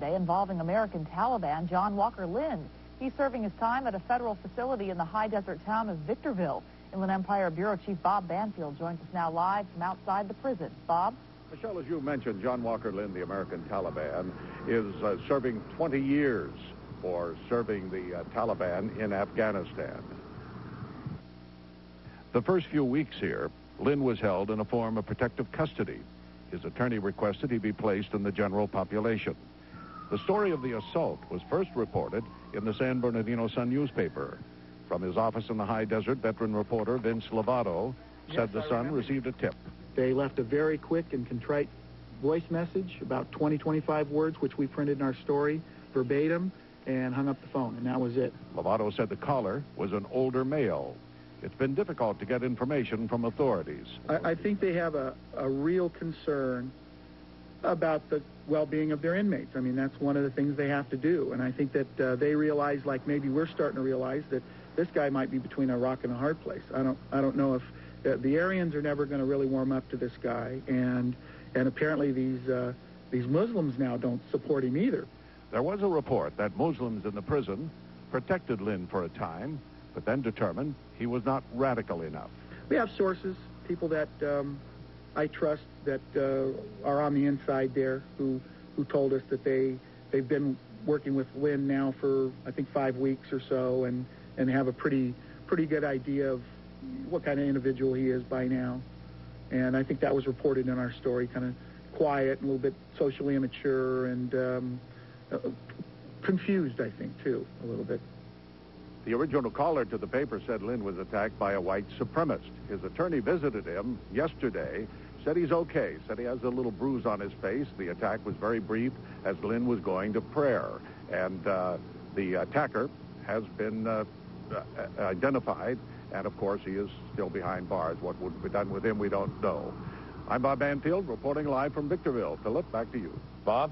today involving American Taliban John Walker Lynn. He's serving his time at a federal facility in the high desert town of Victorville. Inland Empire Bureau Chief Bob Banfield joins us now live from outside the prison. Bob? Michelle, as you mentioned, John Walker Lynn, the American Taliban, is serving 20 years for serving the Taliban in Afghanistan. The first few weeks here, Lynn was held in a form of protective custody. His attorney requested he be placed in the general population. The story of the assault was first reported in the San Bernardino Sun newspaper. From his office in the high desert, veteran reporter Vince Lovato said the Sun received a tip. They left a very quick and contrite voice message, about 20-25 words, which we printed in our story verbatim, and hung up the phone, and that was it. Lovato said the caller was an older male. It's been difficult to get information from authorities. I think they have a real concern about the well-being of their inmates. I mean, that's one of the things they have to do, and I think that they realize, like maybe we're starting to realize, that this guy might be between a rock and a hard place. I don't know if the Aryans are never going to really warm up to this guy, and apparently these Muslims now don't support him either. There was a report that Muslims in the prison protected Lynn for a time, but then determined he was not radical enough. We have sources, people that I trust that are on the inside there, who told us that they've been working with Lynn now for, I think, 5 weeks or so, and have a pretty good idea of what kind of individual he is by now. And I think that was reported in our story, kind of quiet, a little bit socially immature, and confused, I think, too, a little bit. The original caller to the paper said Lynn was attacked by a white supremacist. His attorney visited him yesterday, said he's okay, said he has a little bruise on his face. The attack was very brief as Lynn was going to prayer. And the attacker has been identified, and of course he is still behind bars. What would be done with him, we don't know. I'm Bob Banfield, reporting live from Victorville. Philip, back to you. Bob?